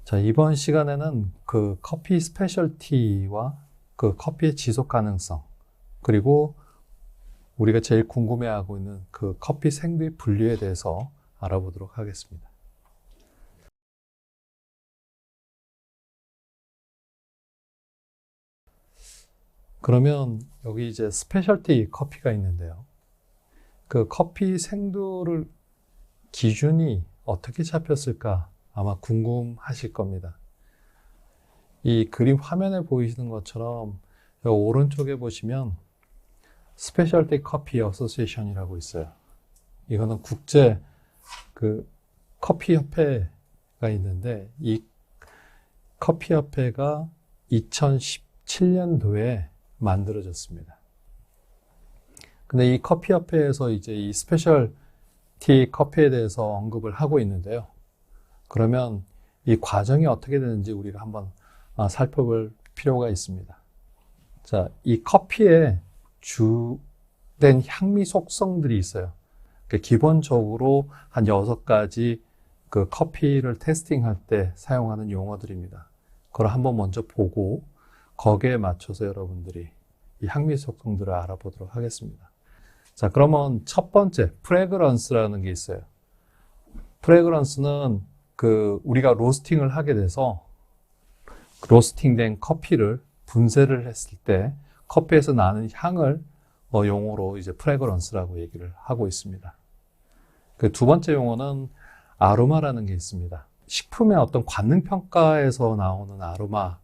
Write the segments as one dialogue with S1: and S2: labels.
S1: 자, 이번 시간에는 그 커피 스페셜티와 그 커피의 지속 가능성, 그리고 우리가 제일 궁금해하고 있는 그 커피 생두의 분류에 대해서 알아보도록 하겠습니다. 그러면 여기 이제 스페셜티 커피가 있는데요. 그 커피 생두를 기준이 어떻게 잡혔을까 아마 궁금하실 겁니다. 이 그림 화면에 보이시는 것처럼 여기 오른쪽에 보시면 스페셜티 커피 어소시에이션이라고 있어요. 이거는 국제 그 커피 협회가 있는데 이 커피 협회가 2017년도에 만들어졌습니다. 근데 이 커피 협회에서 이제 이 스페셜티 커피에 대해서 언급을 하고 있는데요. 그러면 이 과정이 어떻게 되는지 우리가 한번 살펴볼 필요가 있습니다. 자, 이 커피에 주된 향미 속성들이 있어요. 기본적으로 한 6가지 그 커피를 테스팅할 때 사용하는 용어들입니다. 그걸 한번 먼저 보고 거기에 맞춰서 여러분들이 이 향미 속성들을 알아보도록 하겠습니다. 자, 그러면 첫 번째 프레그런스라는 게 있어요. 프레그런스는 그 우리가 로스팅을 하게 돼서 로스팅된 커피를 분쇄를 했을 때 커피에서 나는 향을 용어로 이제 프레그런스라고 얘기를 하고 있습니다. 그 두 번째 용어는 아로마라는 게 있습니다. 식품의 어떤 관능 평가에서 나오는 아로마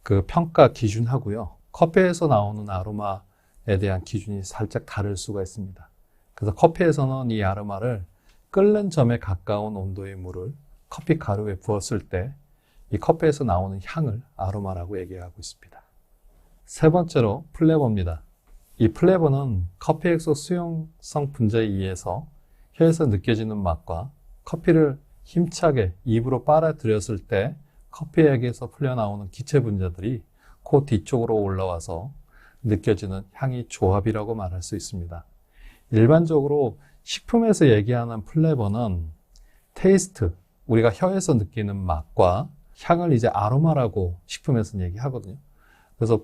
S1: 그 평가 기준하고요. 커피에서 나오는 아로마에 대한 기준이 살짝 다를 수가 있습니다. 그래서 커피에서는 이 아로마를 끓는 점에 가까운 온도의 물을 커피 가루에 부었을 때 이 커피에서 나오는 향을 아로마라고 얘기하고 있습니다. 세 번째로 플레버입니다. 이 플레버는 커피액소 수용성 분자에 의해서 혀에서 느껴지는 맛과 커피를 힘차게 입으로 빨아들였을 때 커피액에서 풀려나오는 기체 분자들이 코 뒤쪽으로 올라와서 느껴지는 향의 조합이라고 말할 수 있습니다. 일반적으로 식품에서 얘기하는 플레버는 테이스트, 우리가 혀에서 느끼는 맛과 향을 이제 아로마라고 식품에서는 얘기하거든요. 그래서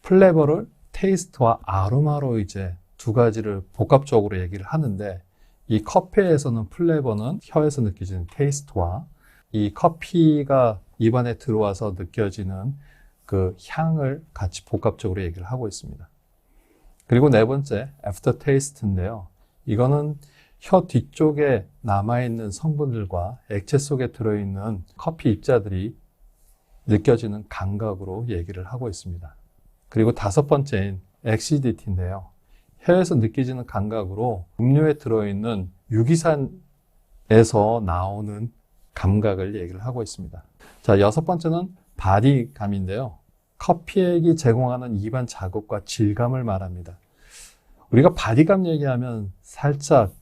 S1: 플레버를 테이스트와 아로마로 이제 두 가지를 복합적으로 얘기를 하는데 이 커피에서는 플레버는 혀에서 느껴지는 테이스트와 이 커피가 입안에 들어와서 느껴지는 그 향을 같이 복합적으로 얘기를 하고 있습니다. 그리고 네 번째, 애프터 테이스트인데요. 이거는 혀 뒤쪽에 남아있는 성분들과 액체 속에 들어있는 커피 입자들이 느껴지는 감각으로 얘기를 하고 있습니다. 그리고 다섯 번째인 엑시디티인데요. 혀에서 느껴지는 감각으로 음료에 들어있는 유기산에서 나오는 감각을 얘기를 하고 있습니다. 자, 여섯 번째는 바디감인데요. 커피액이 제공하는 입안 자극과 질감을 말합니다. 우리가 바디감 얘기하면 살짝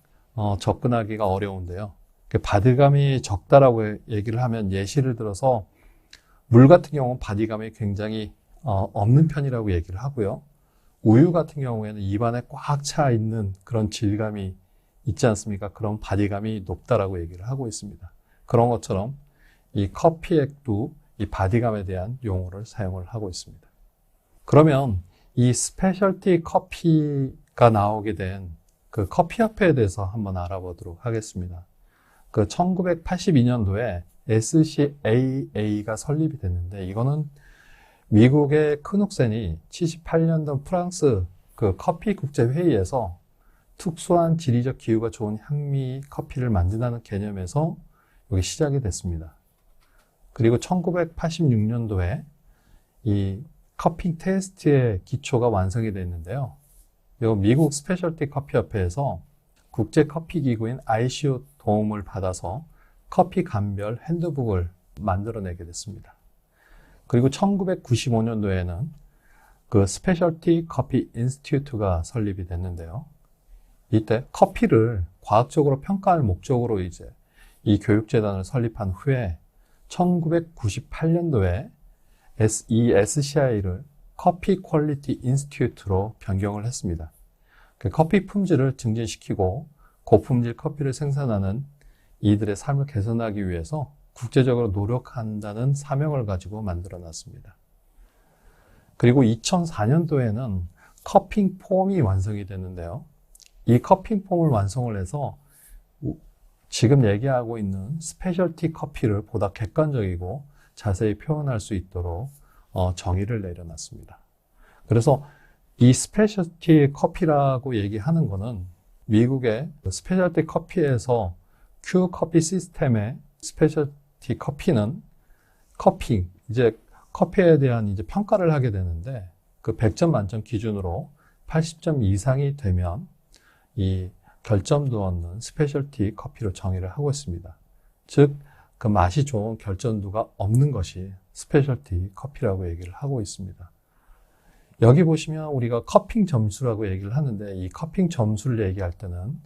S1: 접근하기가 어려운데요. 바디감이 적다라고 얘기를 하면 예시를 들어서 물 같은 경우는 바디감이 굉장히 없는 편이라고 얘기를 하고요. 우유 같은 경우에는 입안에 꽉 차 있는 그런 질감이 있지 않습니까? 그런 바디감이 높다라고 얘기를 하고 있습니다. 그런 것처럼 이 커피액도 이 바디감에 대한 용어를 사용을 하고 있습니다. 그러면 이 스페셜티 커피가 나오게 된 그 커피 협회에 대해서 한번 알아보도록 하겠습니다. 그 1982년도에 SCAA가 설립이 됐는데 이거는 미국의 크눅센이 78년도 프랑스 그 커피 국제회의에서 특수한 지리적 기후가 좋은 향미 커피를 만든다는 개념에서 여기 시작이 됐습니다. 그리고 1986년도에 이 커피 테스트의 기초가 완성이 됐는데요. 이 미국 스페셜티 커피 협회에서 국제 커피 기구인 ICO 도움을 받아서 커피 감별 핸드북을 만들어내게 됐습니다. 그리고 1995년도에는 그 스페셜티 커피 인스티튜트가 설립이 됐는데요. 이때 커피를 과학적으로 평가할 목적으로 이제 이 교육재단을 설립한 후에 1998년도에 이 SCI를 커피 퀄리티 인스티튜트로 변경을 했습니다. 커피 품질을 증진시키고 고품질 커피를 생산하는 이들의 삶을 개선하기 위해서 국제적으로 노력한다는 사명을 가지고 만들어 놨습니다. 그리고 2004년도에는 커핑 폼이 완성이 됐는데요. 이 커핑 폼을 완성을 해서 지금 얘기하고 있는 스페셜티 커피를 보다 객관적이고 자세히 표현할 수 있도록 정의를 내려놨습니다. 그래서 이 스페셜티 커피라고 얘기하는 거는 미국의 스페셜티 커피에서 큐 커피 시스템의 스페셜티 커피는 커피, 이제 커피에 대한 이제 평가를 하게 되는데 그 100점 만점 기준으로 80점 이상이 되면 이 결점도 없는 스페셜티 커피로 정의를 하고 있습니다. 즉, 그 맛이 좋은 결점도가 없는 것이 스페셜티 커피라고 얘기를 하고 있습니다. 여기 보시면 우리가 커핑 점수라고 얘기를 하는데 이 커핑 점수를 얘기할 때는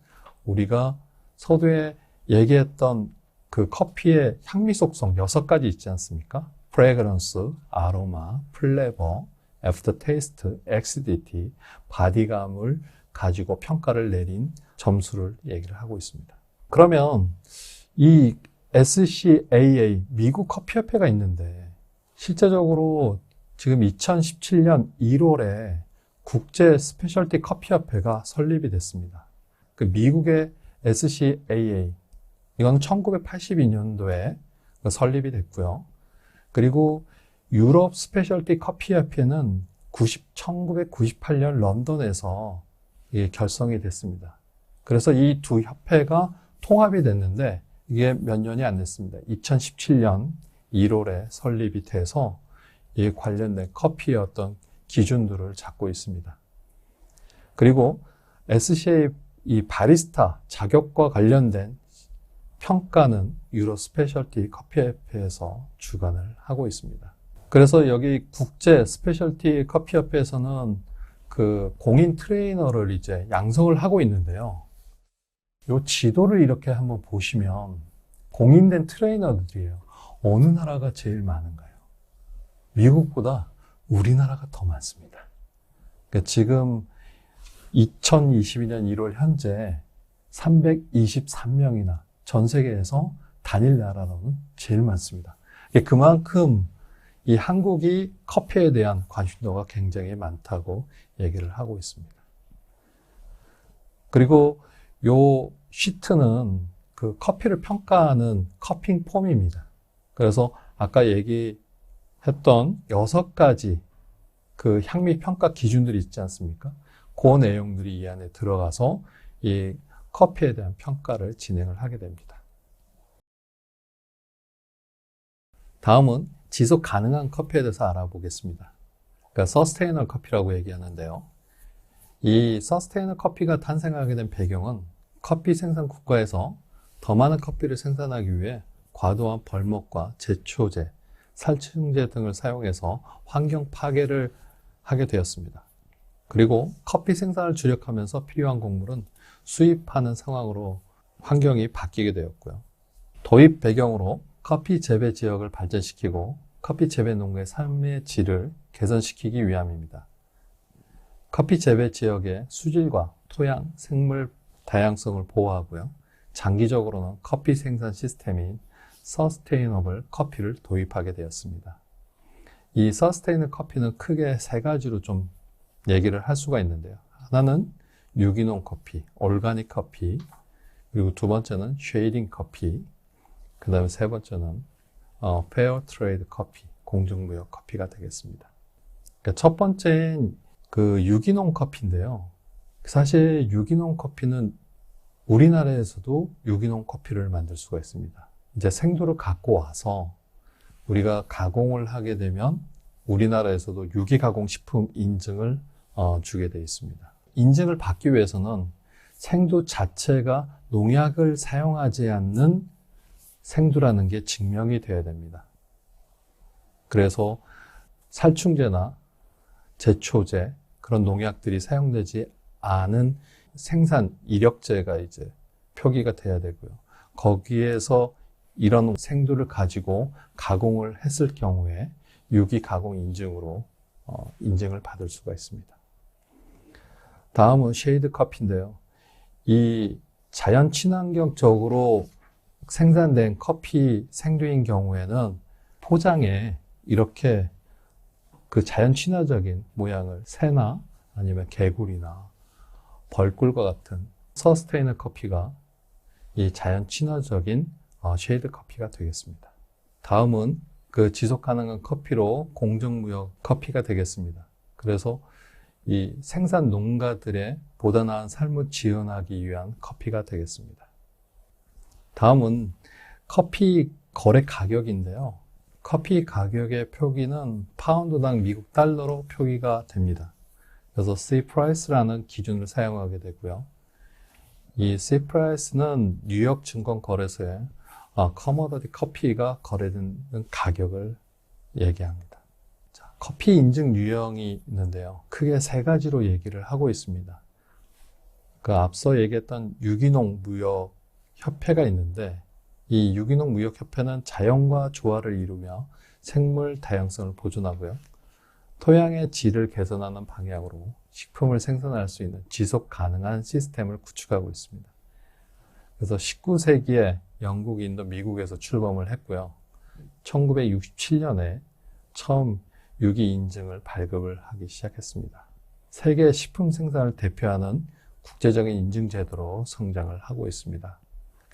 S1: 우리가 서두에 얘기했던 그 커피의 향미 속성 6가지 있지 않습니까? 프레그런스, 아로마, 플레버, 애프터 테이스트, 엑시디티, 바디감을 가지고 평가를 내린 점수를 얘기를 하고 있습니다. 그러면 이 SCAA, 미국 커피협회가 있는데 실제적으로 지금 2017년 1월에 국제 스페셜티 커피협회가 설립이 됐습니다. 그 미국의 SCAA, 이건 1982년도에 설립이 됐고요. 그리고 유럽 스페셜티 커피협회는 1998년 런던에서 결성이 됐습니다. 그래서 이 두 협회가 통합이 됐는데 이게 몇 년이 안 됐습니다. 2017년 1월에 설립이 돼서 이 관련된 커피의 어떤 기준들을 잡고 있습니다. 그리고 SCA 이 바리스타 자격과 관련된 평가는 유로 스페셜티 커피협회에서 주관을 하고 있습니다. 그래서 여기 국제 스페셜티 커피협회에서는 그 공인 트레이너를 이제 양성을 하고 있는데요. 이 지도를 이렇게 한번 보시면 공인된 트레이너들이에요. 어느 나라가 제일 많은가요? 미국보다 우리나라가 더 많습니다. 그러니까 지금 2022년 1월 현재 323명이나 전 세계에서 단일 나라로는 제일 많습니다. 그만큼 이 한국이 커피에 대한 관심도가 굉장히 많다고 얘기를 하고 있습니다. 그리고 요 시트는 그 커피를 평가하는 커핑 폼입니다. 그래서 아까 얘기했던 6가지 그 향미 평가 기준들이 있지 않습니까? 그 내용들이 이 안에 들어가서 이 커피에 대한 평가를 진행을 하게 됩니다. 다음은 지속 가능한 커피에 대해서 알아보겠습니다. 그러니까 서스테이너블 커피라고 얘기하는데요. 이 서스테이너블 커피가 탄생하게 된 배경은 커피 생산 국가에서 더 많은 커피를 생산하기 위해 과도한 벌목과 제초제, 살충제 등을 사용해서 환경 파괴를 하게 되었습니다. 그리고 커피 생산을 주력하면서 필요한 곡물은 수입하는 상황으로 환경이 바뀌게 되었고요. 도입 배경으로 커피 재배 지역을 발전시키고 커피 재배 농가의 삶의 질을 개선시키기 위함입니다. 커피 재배 지역의 수질과 토양, 생물 다양성을 보호하고요. 장기적으로는 커피 생산 시스템인 서스테이너블 커피를 도입하게 되었습니다. 이 서스테이너블 커피는 크게 3가지로 좀 얘기를 할 수가 있는데요. 하나는 유기농 커피, 올가닉 커피, 그리고 2번째는 쉐이딩 커피, 그 다음에 3번째는 페어 트레이드 커피, 공정무역 커피가 되겠습니다. 그러니까 첫 번째는 그 유기농 커피인데요. 사실 유기농 커피는 우리나라에서도 유기농 커피를 만들 수가 있습니다. 이제 생두를 갖고 와서 우리가 가공을 하게 되면 우리나라에서도 유기가공식품 인증을 주게 되어 있습니다. 인증을 받기 위해서는 생두 자체가 농약을 사용하지 않는 생두라는 게 증명이 되어야 됩니다. 그래서 살충제나 제초제, 그런 농약들이 사용되지 않은 생산 이력제가 이제 표기가 돼야 되고요. 거기에서 이런 생두를 가지고 가공을 했을 경우에 유기가공 인증으로 인증을 받을 수가 있습니다. 다음은 쉐이드 커피인데요. 이 자연 친환경적으로 생산된 커피 생두인 경우에는 포장에 이렇게 그 자연 친화적인 모양을 새나 아니면 개구리나 벌꿀과 같은 서스테이너 커피가 이 자연 친화적인 쉐이드 커피가 되겠습니다. 다음은 그 지속 가능한 커피로 공정무역 커피가 되겠습니다. 그래서 이 생산 농가들의 보다 나은 삶을 지원하기 위한 커피가 되겠습니다. 다음은 커피 거래 가격인데요. 커피 가격의 표기는 파운드당 미국 달러로 표기가 됩니다. 그래서 C-Price라는 기준을 사용하게 되고요. 이 C-Price는 뉴욕 증권거래소에 커머더디 커피가 거래되는 가격을 얘기합니다. 자, 커피 인증 유형이 있는데요. 크게 세 가지로 얘기를 하고 있습니다. 그 앞서 얘기했던 유기농 무역 협회가 있는데 이 유기농 무역 협회는 자연과 조화를 이루며 생물 다양성을 보존하고요. 토양의 질을 개선하는 방향으로 식품을 생산할 수 있는 지속 가능한 시스템을 구축하고 있습니다. 그래서 19세기에 영국, 인도, 미국에서 출범을 했고요. 1967년에 처음 유기 인증을 발급을 하기 시작했습니다. 세계 식품 생산을 대표하는 국제적인 인증 제도로 성장을 하고 있습니다.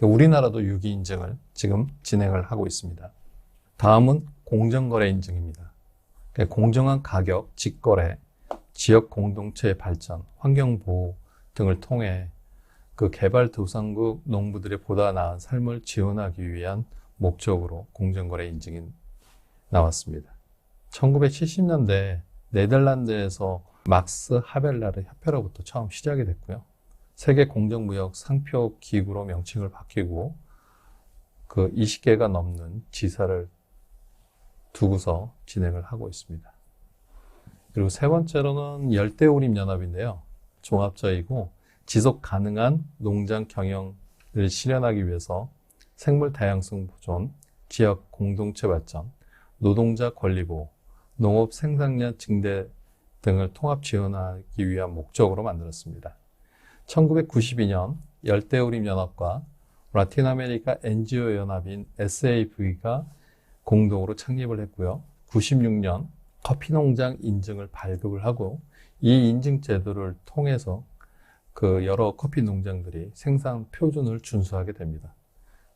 S1: 우리나라도 유기 인증을 지금 진행을 하고 있습니다. 다음은 공정거래 인증입니다. 공정한 가격, 직거래, 지역 공동체의 발전, 환경보호 등을 통해 그 개발도상국 농부들의 보다 나은 삶을 지원하기 위한 목적으로 공정거래 인증이 나왔습니다. 1970년대 네덜란드에서 막스 하벨라르 협회로부터 처음 시작이 됐고요. 세계 공정무역 상표 기구로 명칭을 바뀌고 그 20개가 넘는 지사를 두고서 진행을 하고 있습니다. 그리고 세 번째로는 열대우림연합인데요. 종합적이고 지속 가능한 농장 경영을 실현하기 위해서 생물 다양성 보존, 지역 공동체 발전, 노동자 권리 보호, 농업 생산량 증대 등을 통합 지원하기 위한 목적으로 만들었습니다. 1992년 열대우림연합과 라틴 아메리카 NGO 연합인 SAV가 공동으로 창립을 했고요. 96년 커피농장 인증을 발급을 하고 이 인증 제도를 통해서 그 여러 커피 농장들이 생산 표준을 준수하게 됩니다.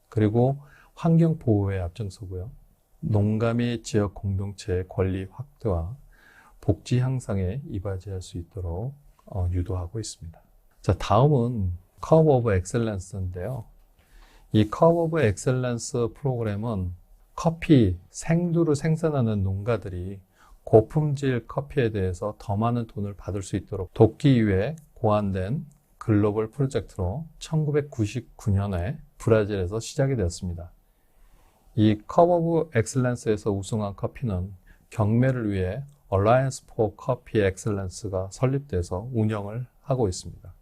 S1: 그리고 환경 보호에 앞장서고요. 농가 및 지역 공동체의 권리 확대와 복지 향상에 이바지할 수 있도록 유도하고 있습니다. 자, 다음은 커브 오브 엑셀런스인데요. 이 커브 오브 엑셀런스 프로그램은 커피, 생두를 생산하는 농가들이 고품질 커피에 대해서 더 많은 돈을 받을 수 있도록 돕기 위해 고안된 글로벌 프로젝트로 1999년에 브라질에서 시작이 되었습니다. 이 커브 오브 엑셀런스에서 우승한 커피는 경매를 위해 Alliance for Coffee Excellence가 설립돼서 운영을 하고 있습니다.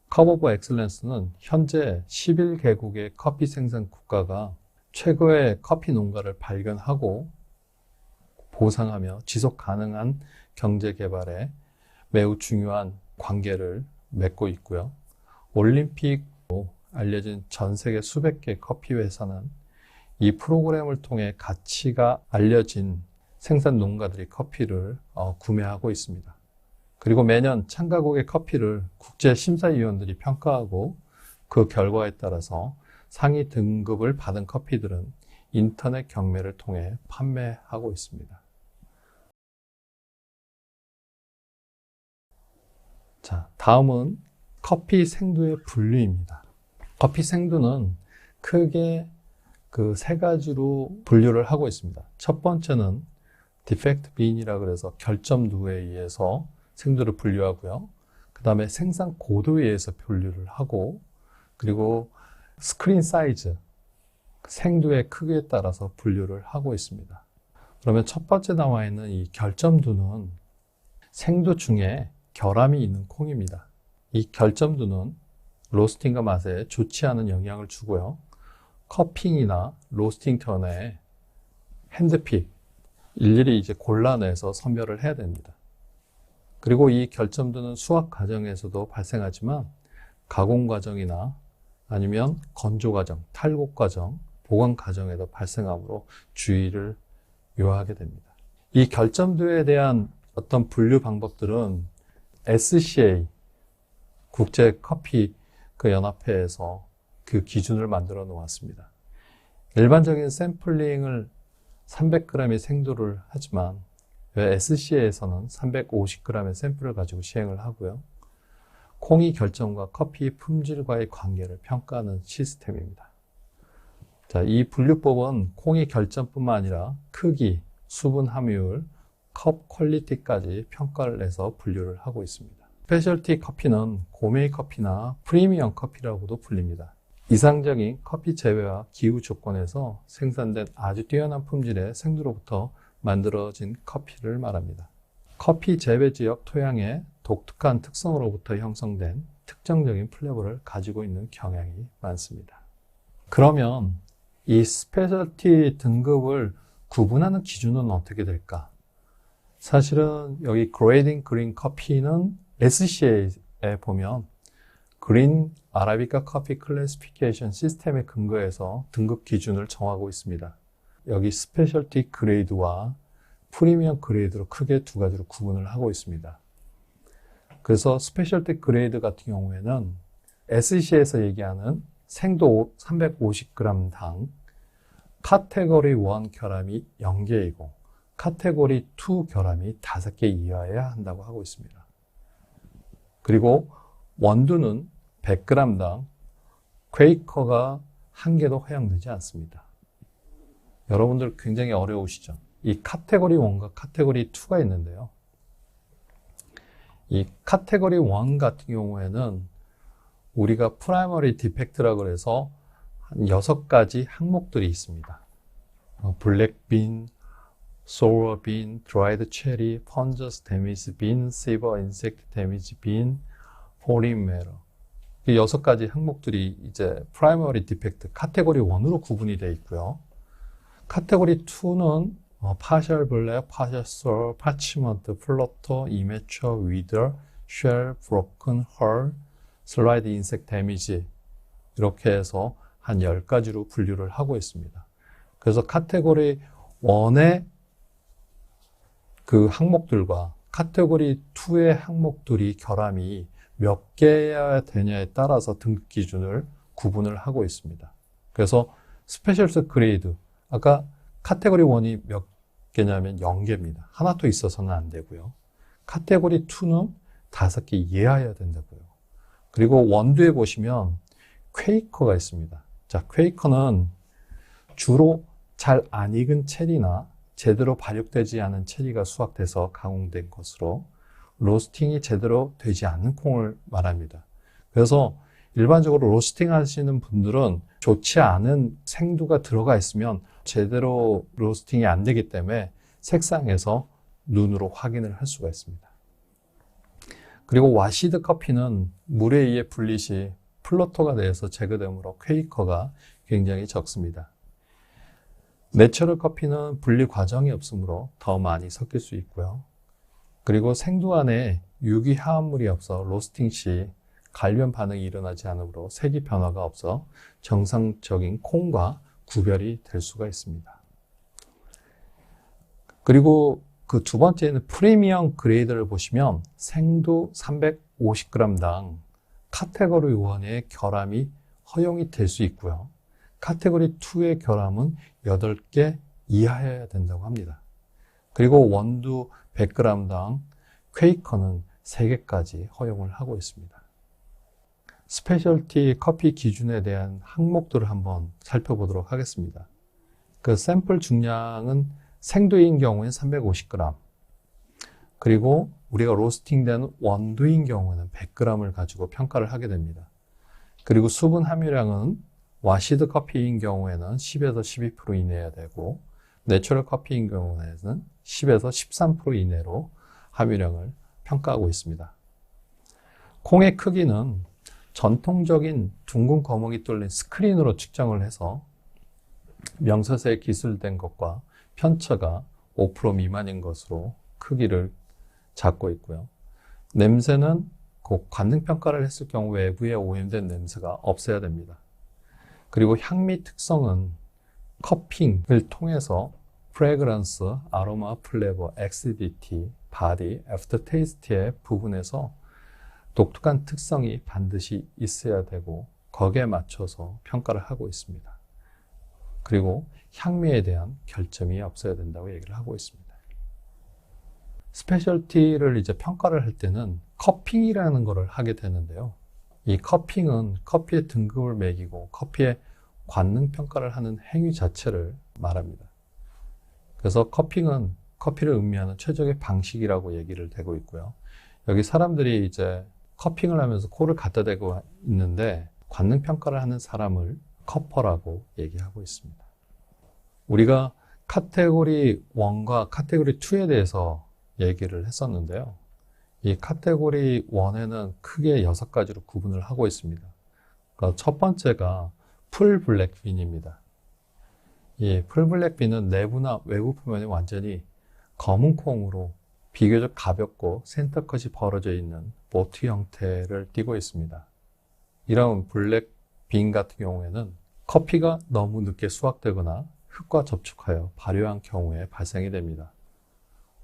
S1: 커브 오브 엑셀런스는 현재 11개국의 커피 생산 국가가 최고의 커피 농가를 발견하고 보상하며 지속 가능한 경제 개발에 매우 중요한 관계를 맺고 있고요. 올림픽으로 알려진 전 세계 수백 개 커피 회사는 이 프로그램을 통해 가치가 알려진 생산 농가들이 커피를 구매하고 있습니다. 그리고 매년 참가국의 커피를 국제심사위원들이 평가하고 그 결과에 따라서 상위 등급을 받은 커피들은 인터넷 경매를 통해 판매하고 있습니다. 자, 다음은 커피 생두의 분류입니다. 커피 생두는 크게 그 세 가지로 분류를 하고 있습니다. 첫 번째는 디펙트 빈이라 그래서 결점도에 의해서 생두를 분류하고요. 그 다음에 생산 고도에 의해서 분류를 하고, 그리고 스크린 사이즈, 생두의 크기에 따라서 분류를 하고 있습니다. 그러면 첫 번째 나와 있는 이 결점두는 생두 중에 결함이 있는 콩입니다. 이 결점두는 로스팅과 맛에 좋지 않은 영향을 주고요. 커핑이나 로스팅 전에 핸드픽, 일일이 이제 골라내서 선별을 해야 됩니다. 그리고 이 결점두는 수확 과정에서도 발생하지만 가공 과정이나 아니면 건조 과정, 탈곡 과정, 보관 과정에도 발생하므로 주의를 요하게 됩니다. 이 결점도에 대한 어떤 분류 방법들은 SCA 국제 커피 연합회에서 그 기준을 만들어 놓았습니다. 일반적인 샘플링을 300g의 생도를 하지만 SCA에서는 350g의 샘플을 가지고 시행을 하고요. 콩이 결점과 커피 품질과의 관계를 평가하는 시스템입니다. 자, 이 분류법은 콩이 결점뿐만 아니라 크기, 수분 함유율, 컵 퀄리티까지 평가를 해서 분류를 하고 있습니다. 스페셜티 커피는 고메이 커피나 프리미엄 커피라고도 불립니다. 이상적인 커피 재배와 기후 조건에서 생산된 아주 뛰어난 품질의 생두로부터 만들어진 커피를 말합니다. 커피 재배 지역 토양의 독특한 특성으로부터 형성된 특정적인 플레이버를 가지고 있는 경향이 많습니다. 그러면 이 스페셜티 등급을 구분하는 기준은 어떻게 될까? 사실은 여기 그레이딩 그린 커피는 SCA에 보면 그린 아라비카 커피 클래시피케이션 시스템에 근거해서 등급 기준을 정하고 있습니다. 여기 스페셜티 그레이드와 프리미엄 그레이드로 크게 두 가지로 구분을 하고 있습니다. 그래서 스페셜티 그레이드 같은 경우에는 SCA에서 얘기하는 생도 350g당 카테고리 1 결함이 0개이고 카테고리 2 결함이 5개 이하여야 한다고 하고 있습니다. 그리고 원두는 100g당 퀘이커가 1개도 허용되지 않습니다. 여러분들 굉장히 어려우시죠? 이 카테고리 1과 카테고리 2가 있는데요. 이 카테고리 1 같은 경우에는 우리가 프라이머리 디펙트라고 해서 한 6가지 항목들이 있습니다. 블랙빈, 소어 빈, 드라이드 체리, 펀저스 데미지 빈, 시버 인섹트 데미지 빈, 포린 메러. 이 6가지 항목들이 이제 프라이머리 디펙트 카테고리 1으로 구분이 되어 있고요. 카테고리 2는 파셜 블랙, 파셜 소어, 파치먼트, 플러터, 이매처, 위더, 쉘, 브로큰, 헐, 슬라이드 인섹트 데미지 이렇게 해서 한 10가지로 분류를 하고 있습니다. 그래서 카테고리 1의 그 항목들과 카테고리 2의 항목들이 결함이 몇 개여야 되냐에 따라서 등급 기준을 구분을 하고 있습니다. 그래서 스페셜스 그레이드, 아까 카테고리 1이 몇 개냐면 0개입니다. 하나 더 있어서는 안 되고요. 카테고리 2는 5개 이하여야 된다고요. 그리고 원두에 보시면 퀘이커가 있습니다. 자, 퀘이커는 주로 잘 안 익은 체리나 제대로 발육되지 않은 체리가 수확돼서 가공된 것으로 로스팅이 제대로 되지 않는 콩을 말합니다. 그래서 일반적으로 로스팅 하시는 분들은 좋지 않은 생두가 들어가 있으면 제대로 로스팅이 안 되기 때문에 색상에서 눈으로 확인을 할 수가 있습니다. 그리고 와시드 커피는 물에 의해 분리시 플로터가 되어서 제거되므로 퀘이커가 굉장히 적습니다. 내추럴 커피는 분리 과정이 없으므로 더 많이 섞일 수 있고요. 그리고 생두 안에 유기 화합물이 없어 로스팅 시 갈변 반응이 일어나지 않으므로 색이 변화가 없어 정상적인 콩과 구별이 될 수가 있습니다. 그리고 그 두 번째는 프리미엄 그레이드를 보시면 생두 350g당 카테고리 1의 결함이 허용이 될 수 있고요. 카테고리 2의 결함은 8개 이하여야 된다고 합니다. 그리고 원두 100g당 퀘이커는 3개까지 허용을 하고 있습니다. 스페셜티 커피 기준에 대한 항목들을 한번 살펴보도록 하겠습니다. 그 샘플 중량은 생두인 경우에는 350g, 그리고 우리가 로스팅된 원두인 경우는 100g을 가지고 평가를 하게 됩니다. 그리고 수분 함유량은 와시드 커피인 경우에는 10에서 12% 이내여야 되고 내추럴 커피인 경우에는 10에서 13% 이내로 함유량을 평가하고 있습니다. 콩의 크기는 전통적인 둥근 거목이 뚫린 스크린으로 측정을 해서 명서서에 기술된 것과 편차가 5% 미만인 것으로 크기를 잡고 있고요. 냄새는 그 관능평가를 했을 경우 외부에 오염된 냄새가 없어야 됩니다. 그리고 향미 특성은 커핑을 통해서 프레그런스, 아로마, 플레버, 엑시디티, 바디, 애프터테이스트의 부분에서 독특한 특성이 반드시 있어야 되고 거기에 맞춰서 평가를 하고 있습니다. 그리고 향미에 대한 결점이 없어야 된다고 얘기를 하고 있습니다. 스페셜티를 이제 평가를 할 때는 커핑이라는 것을 하게 되는데요. 이 커핑은 커피의 등급을 매기고 커피의 관능 평가를 하는 행위 자체를 말합니다. 그래서 커핑은 커피를 음미하는 최적의 방식이라고 얘기를 되고 있고요. 여기 사람들이 이제 커핑을 하면서 코를 갖다 대고 있는데 관능 평가를 하는 사람을 커퍼라고 얘기하고 있습니다. 우리가 카테고리 1과 카테고리 2에 대해서 얘기를 했었는데요. 이 카테고리 1에는 크게 6가지로 구분을 하고 있습니다. 그러니까 첫 번째가 풀 블랙빈입니다. 이 풀 블랙빈은 내부나 외부 표면이 완전히 검은 콩으로 비교적 가볍고 센터컷이 벌어져 있는 모트 형태를 띠고 있습니다. 이런 블랙빈 같은 경우에는 커피가 너무 늦게 수확되거나 흙과 접촉하여 발효한 경우에 발생이 됩니다.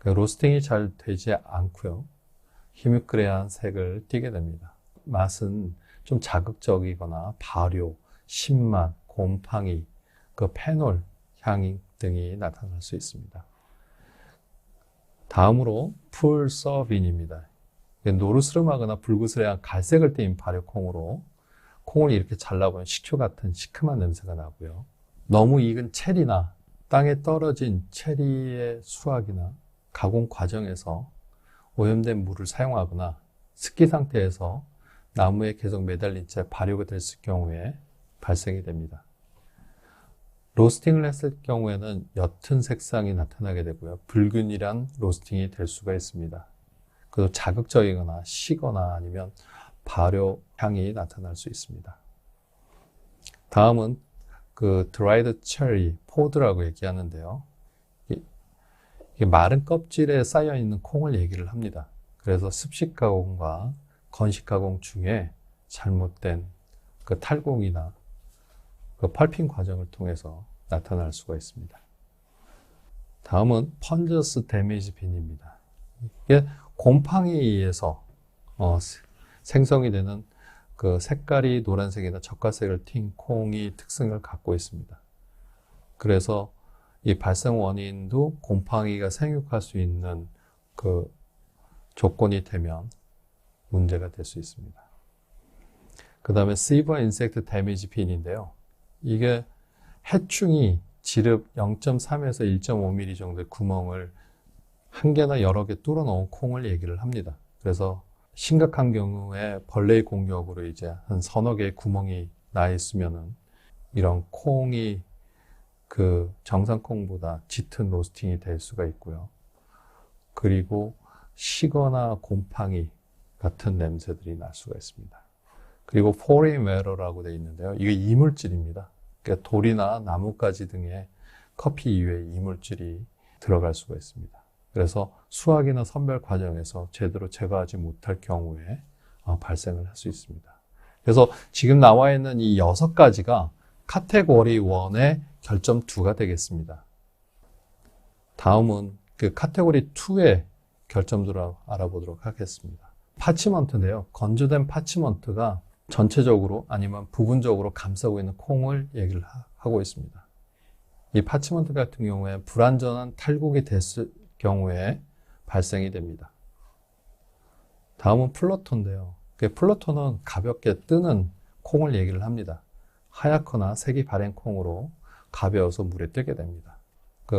S1: 로스팅이 잘 되지 않고요. 희미그레한 색을 띠게 됩니다. 맛은 좀 자극적이거나 발효, 신맛, 곰팡이, 페놀 향 등이 나타날 수 있습니다. 다음으로 풀 서빈입니다. 노르스름하거나 불그스레한 갈색을 띠인 발효콩으로 콩을 이렇게 잘라보면 식초 같은 시큼한 냄새가 나고요. 너무 익은 체리나 땅에 떨어진 체리의 수확이나 가공 과정에서 오염된 물을 사용하거나 습기 상태에서 나무에 계속 매달린 채 발효가 됐을 경우에 발생이 됩니다. 로스팅을 했을 경우에는 옅은 색상이 나타나게 되고요. 불균일한 로스팅이 될 수가 있습니다. 그래서 자극적이거나 시거나 아니면 발효 향이 나타날 수 있습니다. 다음은 드라이드 체리, 포드라고 얘기하는데요. 이게 마른 껍질에 쌓여있는 콩을 얘기를 합니다. 그래서 습식 가공과 건식 가공 중에 잘못된 탈곡이나 펄핑 과정을 통해서 나타날 수가 있습니다. 다음은 펀저스 데미지 빈입니다. 이게 곰팡이에 의해서 생성이 되는 색깔이 노란색이나 젓갈색을 띤 콩이 특성을 갖고 있습니다. 그래서 이 발생 원인도 곰팡이가 생육할 수 있는 조건이 되면 문제가 될 수 있습니다. 그 다음에 시버 인섹트 데미지 빈인데요. 이게 해충이 지름 0.3에서 1.5mm 정도의 구멍을 한 개나 여러 개 뚫어 놓은 콩을 얘기를 합니다. 그래서 심각한 경우에 벌레의 공격으로 이제 한 서너 개의 구멍이 나 있으면은 이런 콩이 정상 콩보다 짙은 로스팅이 될 수가 있고요. 그리고 시거나 곰팡이 같은 냄새들이 날 수가 있습니다. 그리고 foreign matter라고 되어 있는데요. 이게 이물질입니다. 그러니까 돌이나 나뭇가지 등의 커피 이외의 이물질이 들어갈 수가 있습니다. 그래서 수확이나 선별 과정에서 제대로 제거하지 못할 경우에 발생을 할 수 있습니다. 그래서 지금 나와 있는 이 6가지가 카테고리 1의 결점 2가 되겠습니다. 다음은 카테고리 2의 결점들을 알아보도록 하겠습니다. 파치먼트인데요. 건조된 파치먼트가 전체적으로 아니면 부분적으로 감싸고 있는 콩을 얘기를 하고 있습니다. 이 파치먼트 같은 경우에 불완전한 탈곡이 됐을 경우에 발생이 됩니다. 다음은 플러토인데요. 플러토는 가볍게 뜨는 콩을 얘기를 합니다. 하얗거나 색이 바랜 콩으로 가벼워서 물에 뜨게 됩니다.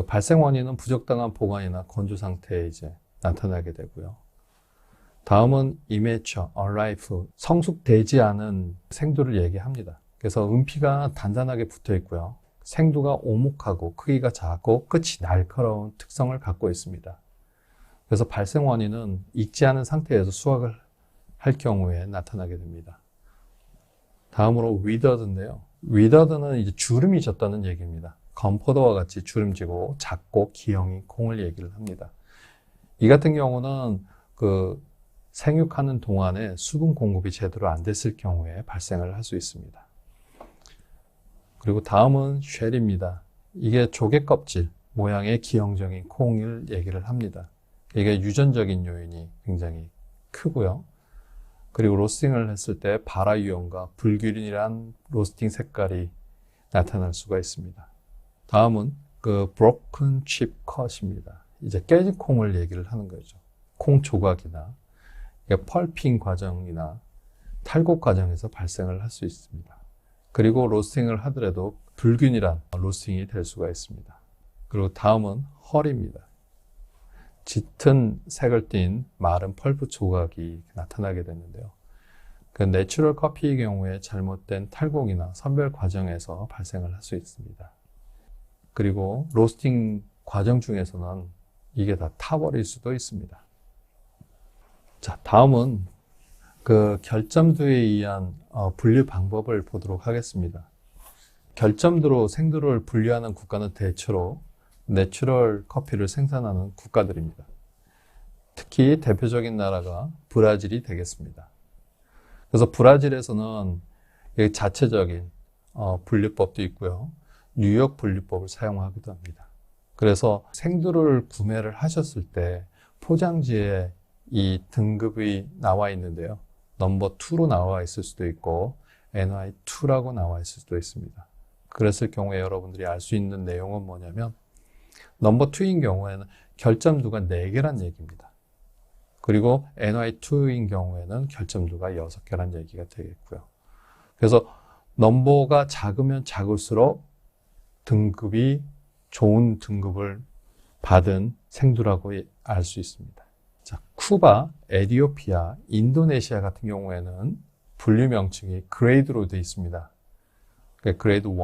S1: 발생 원인은 부적당한 보관이나 건조 상태에 이제 나타나게 되고요. 다음은 immature, unripe, 성숙되지 않은 생두를 얘기합니다. 그래서 은피가 단단하게 붙어 있고요. 생두가 오목하고 크기가 작고 끝이 날카로운 특성을 갖고 있습니다. 그래서 발생 원인은 익지 않은 상태에서 수확을 할 경우에 나타나게 됩니다. 다음으로 withered인데요. withered는 이제 주름이 졌다는 얘기입니다. 건포도와 같이 주름지고 작고 기형인 콩을 얘기를 합니다. 이 같은 경우는 생육하는 동안에 수분 공급이 제대로 안 됐을 경우에 발생을 할 수 있습니다. 그리고 다음은 쉘입니다. 이게 조개 껍질 모양의 기형적인 콩을 얘기를 합니다. 이게 유전적인 요인이 굉장히 크고요. 그리고 로스팅을 했을 때 발화유형과 불균일한 로스팅 색깔이 나타날 수가 있습니다. 다음은 그 broken chip cut입니다. 이제 깨진 콩을 얘기를 하는 거죠. 콩 조각이나 펄핑 과정이나 탈곡 과정에서 발생을 할 수 있습니다. 그리고 로스팅을 하더라도 불균일한 로스팅이 될 수가 있습니다. 그리고 다음은 헐입니다. 짙은 색을 띤 마른 펄프 조각이 나타나게 되는데요. 그 내추럴 커피의 경우에 잘못된 탈곡이나 선별 과정에서 발생을 할 수 있습니다. 그리고 로스팅 과정 중에서는 이게 다 타버릴 수도 있습니다. 자, 다음은 그 결점두에 의한 분류 방법을 보도록 하겠습니다. 결점두로 생두를 분류하는 국가는 대체로 내추럴 커피를 생산하는 국가들입니다. 특히 대표적인 나라가 브라질이 되겠습니다. 그래서 브라질에서는 자체적인 분류법도 있고요. 뉴욕 분류법을 사용하기도 합니다. 그래서 생두를 구매를 하셨을 때 포장지에 이 등급이 나와 있는데요. 넘버 2로 나와 있을 수도 있고 NY2라고 나와 있을 수도 있습니다. 그랬을 경우에 여러분들이 알 수 있는 내용은 뭐냐면 넘버 2인 경우에는 결점두가 4개란 얘기입니다. 그리고 NY2인 경우에는 결점두가 6개란 얘기가 되겠고요. 그래서 넘버가 작으면 작을수록 등급이 좋은 등급을 받은 생두라고 알 수 있습니다. 자, 쿠바, 에티오피아, 인도네시아 같은 경우에는 분류 명칭이 그레이드로 되어 있습니다. 그레이드 1,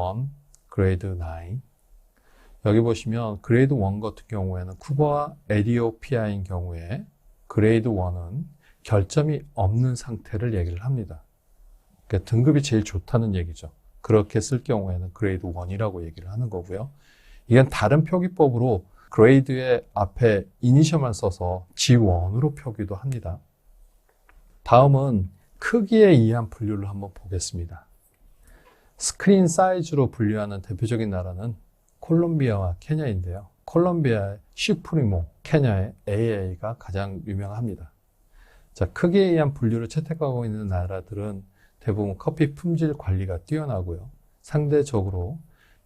S1: 그레이드 9. 여기 보시면 그레이드 1 같은 경우에는 쿠바와 에티오피아인 경우에 그레이드 1은 결점이 없는 상태를 얘기를 합니다. 그러니까 등급이 제일 좋다는 얘기죠. 그렇게 쓸 경우에는 그레이드 1이라고 얘기를 하는 거고요. 이건 다른 표기법으로 그레이드의 앞에 이니셜만 써서 G1으로 표기도 합니다. 다음은 크기에 의한 분류를 한번 보겠습니다. 스크린 사이즈로 분류하는 대표적인 나라는 콜롬비아와 케냐인데요. 콜롬비아의 슈프리모, 케냐의 AA가 가장 유명합니다. 자, 크기에 의한 분류를 채택하고 있는 나라들은 대부분 커피 품질 관리가 뛰어나고요. 상대적으로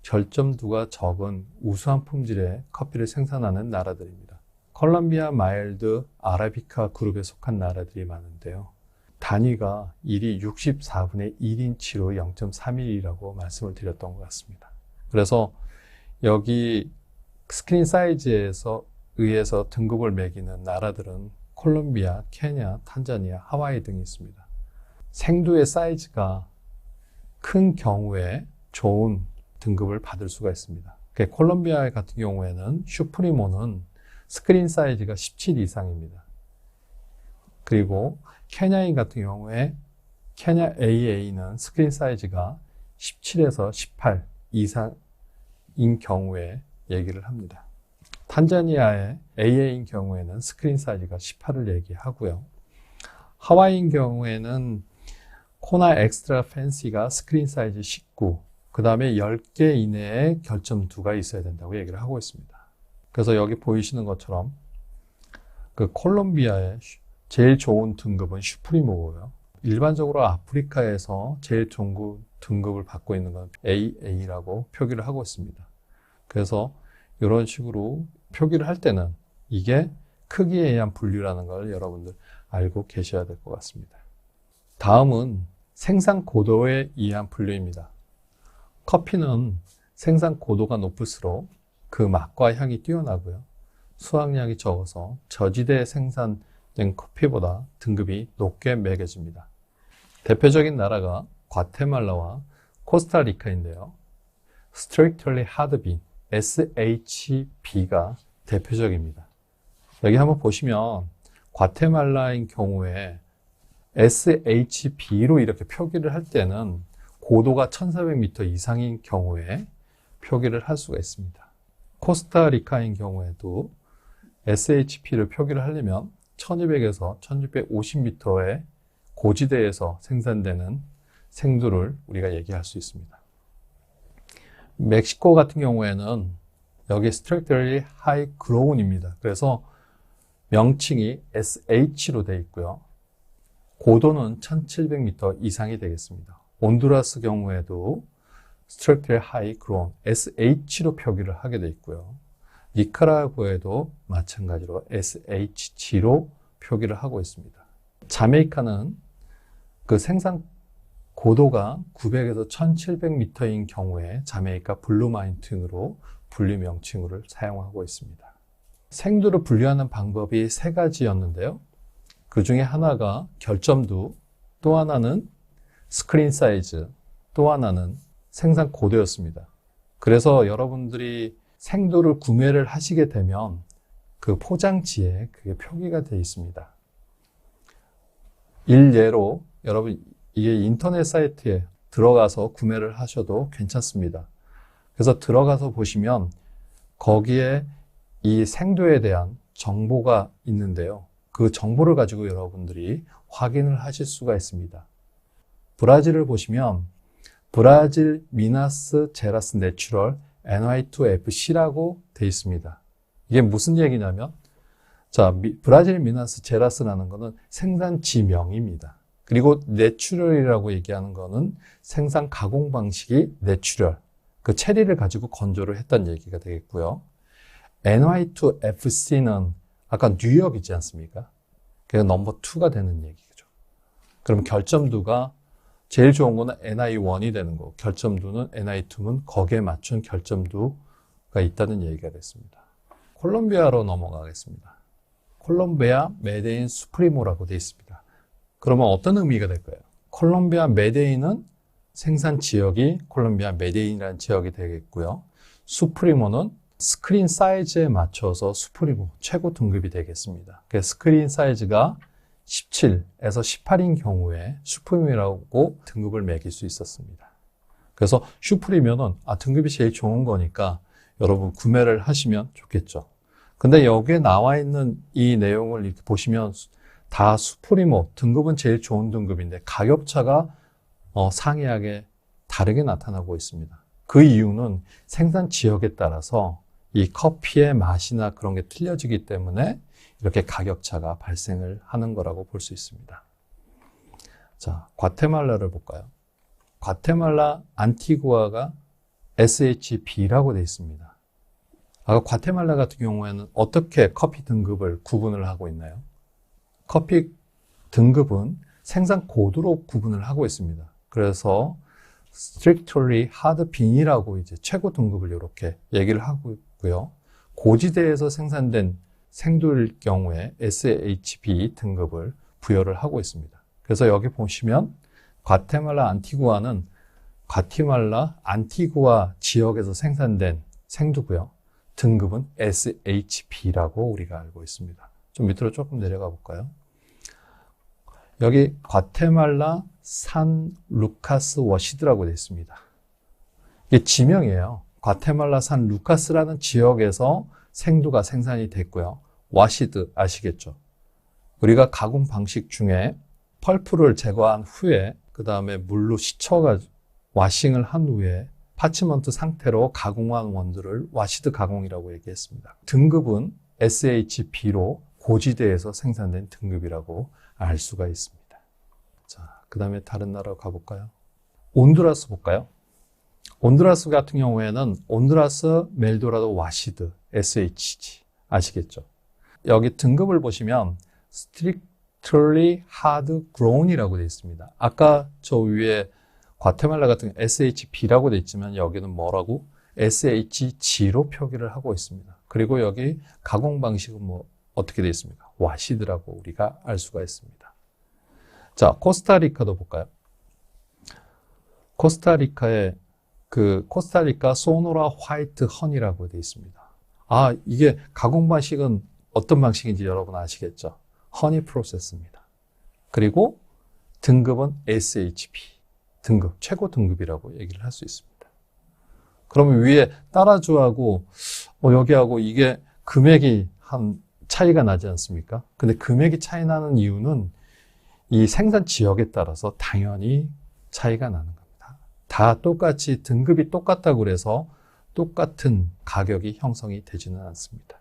S1: 결점두가 적은 우수한 품질의 커피를 생산하는 나라들입니다. 콜롬비아, 마일드, 아라비카 그룹에 속한 나라들이 많은데요. 단위가 1이 64분의 1인치로 0.3mm라고 말씀을 드렸던 것 같습니다. 그래서 여기 스크린 사이즈에서 의해서 등급을 매기는 나라들은 콜롬비아, 케냐, 탄자니아, 하와이 등이 있습니다. 생두의 사이즈가 큰 경우에 좋은 등급을 받을 수가 있습니다. 콜롬비아 같은 경우에는 슈프리모는 스크린 사이즈가 17 이상입니다. 그리고 케냐인 같은 경우에 케냐 AA는 스크린 사이즈가 17에서 18 이상인 경우에 얘기를 합니다. 탄자니아의 AA인 경우에는 스크린 사이즈가 18을 얘기하고요. 하와이인 경우에는 코나 엑스트라 팬시가 스크린 사이즈 19, 그 다음에 10개 이내에 결점두가 있어야 된다고 얘기를 하고 있습니다. 그래서 여기 보이시는 것처럼 그 콜롬비아의 제일 좋은 등급은 슈프리모고요. 일반적으로 아프리카에서 제일 좋은 등급을 받고 있는 건 AA라고 표기를 하고 있습니다. 그래서 이런 식으로 표기를 할 때는 이게 크기에 의한 분류라는 걸 여러분들 알고 계셔야 될 것 같습니다. 다음은 생산 고도에 의한 분류입니다. 커피는 생산 고도가 높을수록 그 맛과 향이 뛰어나고요. 수확량이 적어서 저지대에 생산된 커피보다 등급이 높게 매겨집니다. 대표적인 나라가 과테말라와 코스타리카인데요. Strictly Hard Bean, SHB가 대표적입니다. 여기 한번 보시면 과테말라인 경우에 SHB로 이렇게 표기를 할 때는 고도가 1400m 이상인 경우에 표기를 할 수가 있습니다. 코스타리카인 경우에도 SHB를 표기를 하려면 1200에서 1650m의 고지대에서 생산되는 생두를 우리가 얘기할 수 있습니다. 멕시코 같은 경우에는 여기 Structurally High Grown입니다. 그래서 명칭이 SH로 되어 있고요. 고도는 1700m 이상이 되겠습니다. 온두라스 경우에도 Structurally High Grown, SH로 표기를 하게 되어 있고요. 니카라구아에도 마찬가지로 SHG로 표기를 하고 있습니다. 자메이카는 그 생산 고도가 900에서 1700m인 경우에 자메이카 블루 마운틴으로 분류 명칭을 사용하고 있습니다. 생두를 분류하는 방법이 세 가지였는데요. 그 중에 하나가 결점도, 또 하나는 스크린 사이즈, 또 하나는 생산 고도였습니다. 그래서 여러분들이 생두를 구매를 하시게 되면 그 포장지에 그게 표기가 되어 있습니다. 일례로 여러분 이게 인터넷 사이트에 들어가서 구매를 하셔도 괜찮습니다. 그래서 들어가서 보시면 거기에 이 생두에 대한 정보가 있는데요. 그 정보를 가지고 여러분들이 확인을 하실 수가 있습니다. 브라질을 보시면 브라질 미나스 제라스 내추럴 NY2FC라고 되어 있습니다. 이게 무슨 얘기냐면, 자, 브라질 미나스 제라스라는 거는 생산지명입니다. 그리고 내추럴이라고 얘기하는 거는 생산 가공 방식이 내추럴, 그 체리를 가지고 건조를 했던 얘기가 되겠고요. NY2FC는 아까 뉴욕이지 않습니까? 그래서 넘버 2가 되는 얘기죠. 그럼 결점도가 제일 좋은 거는 NI1이 되는 거고, 결점도는 NI2는 거기에 맞춘 결점도가 있다는 얘기가 됐습니다. 콜롬비아로 넘어가겠습니다. 콜롬비아 메데인 수프리모라고 되어 있습니다. 그러면 어떤 의미가 될까요? 콜롬비아 메데인은 생산 지역이 콜롬비아 메데인이라는 지역이 되겠고요. 수프리모는 스크린 사이즈에 맞춰서 수프리모 최고 등급이 되겠습니다. 그래서 스크린 사이즈가 17에서 18인 경우에 슈프림이라고 등급을 매길 수 있었습니다. 그래서 슈프리면은 등급이 제일 좋은 거니까 여러분 구매를 하시면 좋겠죠. 근데 여기에 나와 있는 이 내용을 이렇게 보시면 다 슈프리모 등급은 제일 좋은 등급인데 가격차가 상이하게 다르게 나타나고 있습니다. 그 이유는 생산 지역에 따라서 이 커피의 맛이나 그런 게 틀려지기 때문에 이렇게 가격차가 발생을 하는 거라고 볼 수 있습니다. 자, 과테말라를 볼까요? 과테말라 안티구아가 SHB라고 되어 있습니다. 아까 과테말라 같은 경우에는 어떻게 커피 등급을 구분을 하고 있나요? 커피 등급은 생산 고도로 구분을 하고 있습니다. 그래서 strictly hard bean이라고 이제 최고 등급을 이렇게 얘기를 하고 있고요. 고지대에서 생산된 생두일 경우에 SHB 등급을 부여를 하고 있습니다. 그래서 여기 보시면 과테말라 안티구아는 과테말라 안티구아 지역에서 생산된 생두고요. 등급은 SHB라고 우리가 알고 있습니다. 좀 밑으로 조금 내려가 볼까요? 여기 과테말라 산 루카스 워시드라고 되어 있습니다. 이게 지명이에요. 과테말라 산 루카스라는 지역에서 생두가 생산이 됐고요. 와시드 아시겠죠? 우리가 가공 방식 중에 펄프를 제거한 후에 그 다음에 물로 씻어가지고 와싱을 한 후에 파치먼트 상태로 가공한 원두를 와시드 가공이라고 얘기했습니다. 등급은 SHB로 고지대에서 생산된 등급이라고 알 수가 있습니다. 자, 그 다음에 다른 나라로 가볼까요? 온두라스 볼까요? 온두라스 같은 경우에는 온두라스 멜도라도 와시드 SHG 아시겠죠? 여기 등급을 보시면 strictly hard grown이라고 되어 있습니다. 아까 저 위에 과테말라 같은 SHB라고 되어 있지만 여기는 뭐라고? SHG로 표기를 하고 있습니다. 그리고 여기 가공 방식은 어떻게 되어 있습니까? 와시드라고 우리가 알 수가 있습니다. 자, 코스타리카도 볼까요? 코스타리카에 코스타리카 소노라 화이트 허니라고 되어 있습니다. 이게 가공 방식은 어떤 방식인지 여러분 아시겠죠? 허니 프로세스입니다. 그리고 등급은 SHB 등급, 최고 등급이라고 얘기를 할 수 있습니다. 그러면 위에 따라주하고 여기하고 이게 금액이 한 차이가 나지 않습니까? 근데 금액이 차이 나는 이유는 이 생산 지역에 따라서 당연히 차이가 나는 겁니다. 다 똑같이 등급이 똑같다고 그래서 똑같은 가격이 형성이 되지는 않습니다.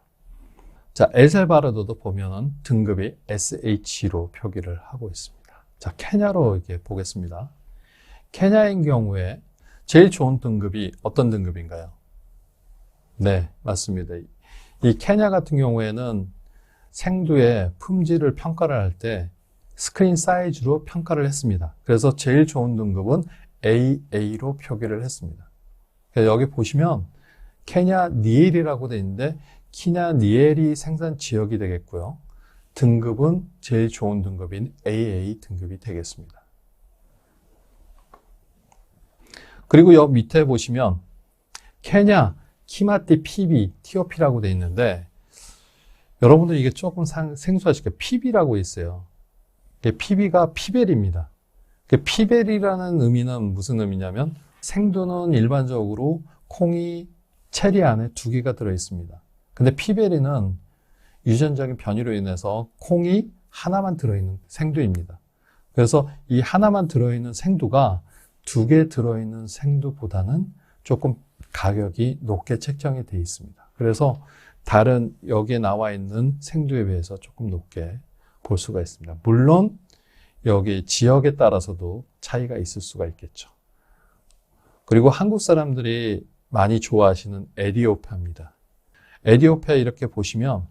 S1: 자, 엘살바도르도 보면은 등급이 SH로 표기를 하고 있습니다. 자, 케냐로 이렇게 보겠습니다. 케냐인 경우에 제일 좋은 등급이 어떤 등급인가요? 네, 맞습니다. 이 케냐 같은 경우에는 생두의 품질을 평가를 할 때 스크린 사이즈로 평가를 했습니다. 그래서 제일 좋은 등급은 AA로 표기를 했습니다. 여기 보시면 케냐 니엘이라고 되어 있는데 케냐 니엘이 생산 지역이 되겠고요. 등급은 제일 좋은 등급인 AA 등급이 되겠습니다. 그리고 여기 밑에 보시면 케냐 키마티 PB, TOP라고 되어 있는데 여러분들 이게 조금 생소하실 거예요. PB라고 있어요. PB가 피벨입니다. 피벨이라는 의미는 무슨 의미냐면 생두는 일반적으로 콩이 체리 안에 2개가 들어있습니다. 근데 피베리는 유전적인 변이로 인해서 콩이 하나만 들어있는 생두입니다. 그래서 이 하나만 들어있는 생두가 2개 들어있는 생두보다는 조금 가격이 높게 책정이 되어 있습니다. 그래서 다른 여기에 나와 있는 생두에 비해서 조금 높게 볼 수가 있습니다. 물론 여기 지역에 따라서도 차이가 있을 수가 있겠죠. 그리고 한국 사람들이 많이 좋아하시는 에디오피아입니다. 에디오피아 이렇게 보시면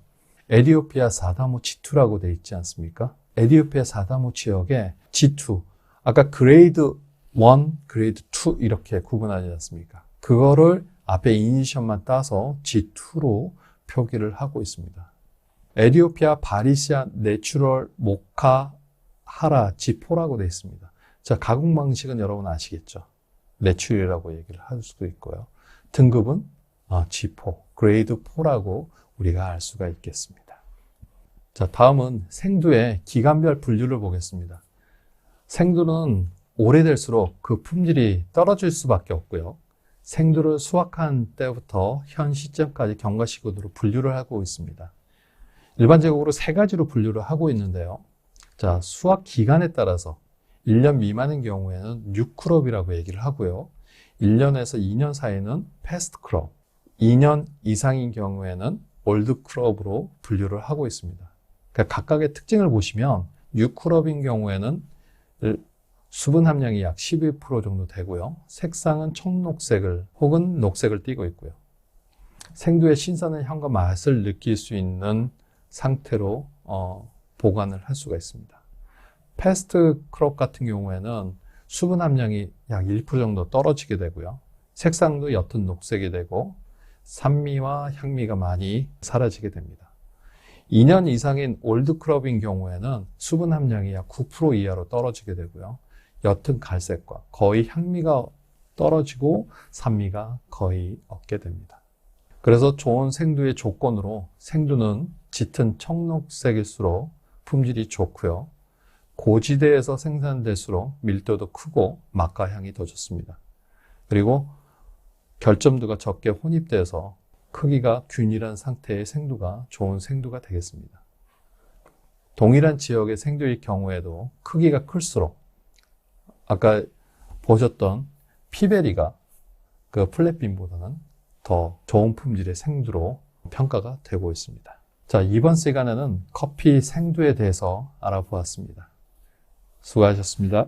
S1: 에디오피아 사다모 G2라고 되어 있지 않습니까? 에디오피아 사다모 지역에 G2, 아까 그레이드 1, 그레이드 2 이렇게 구분하지 않습니까? 그거를 앞에 이니셜만 따서 G2로 표기를 하고 있습니다. 에디오피아 바리시아 내추럴 모카 하라 G4라고 되어 있습니다. 자, 가공 방식은 여러분 아시겠죠? 내추럴이라고 얘기를 할 수도 있고요. 등급은 G4, 그레이드 4라고 우리가 알 수가 있겠습니다. 자, 다음은 생두의 기간별 분류를 보겠습니다. 생두는 오래될수록 그 품질이 떨어질 수밖에 없고요. 생두를 수확한 때부터 현 시점까지 경과시간으로 분류를 하고 있습니다. 일반적으로 3가지로 분류를 하고 있는데요. 자, 수확 기간에 따라서 1년 미만인 경우에는 뉴크롭이라고 얘기를 하고요. 1년에서 2년 사이는 패스트 크롭, 2년 이상인 경우에는 올드 크롭으로 분류를 하고 있습니다. 그러니까 각각의 특징을 보시면 뉴크롭인 경우에는 수분 함량이 약 11% 정도 되고요. 색상은 청록색을 혹은 녹색을 띠고 있고요. 생두의 신선한 향과 맛을 느낄 수 있는 상태로 보관을 할 수가 있습니다. 패스트 크롭 같은 경우에는 수분 함량이 약 1% 정도 떨어지게 되고요. 색상도 옅은 녹색이 되고 산미와 향미가 많이 사라지게 됩니다. 2년 이상인 올드 크롭인 경우에는 수분 함량이 약 9% 이하로 떨어지게 되고요. 옅은 갈색과 거의 향미가 떨어지고 산미가 거의 없게 됩니다. 그래서 좋은 생두의 조건으로 생두는 짙은 청록색일수록 품질이 좋고요. 고지대에서 생산될수록 밀도도 크고 맛과 향이 더 좋습니다. 그리고 결점도가 적게 혼입돼서 크기가 균일한 상태의 생두가 좋은 생두가 되겠습니다. 동일한 지역의 생두일 경우에도 크기가 클수록 아까 보셨던 피베리가 그 플랫빈보다는 더 좋은 품질의 생두로 평가가 되고 있습니다. 자, 이번 시간에는 커피 생두에 대해서 알아보았습니다. 수고하셨습니다.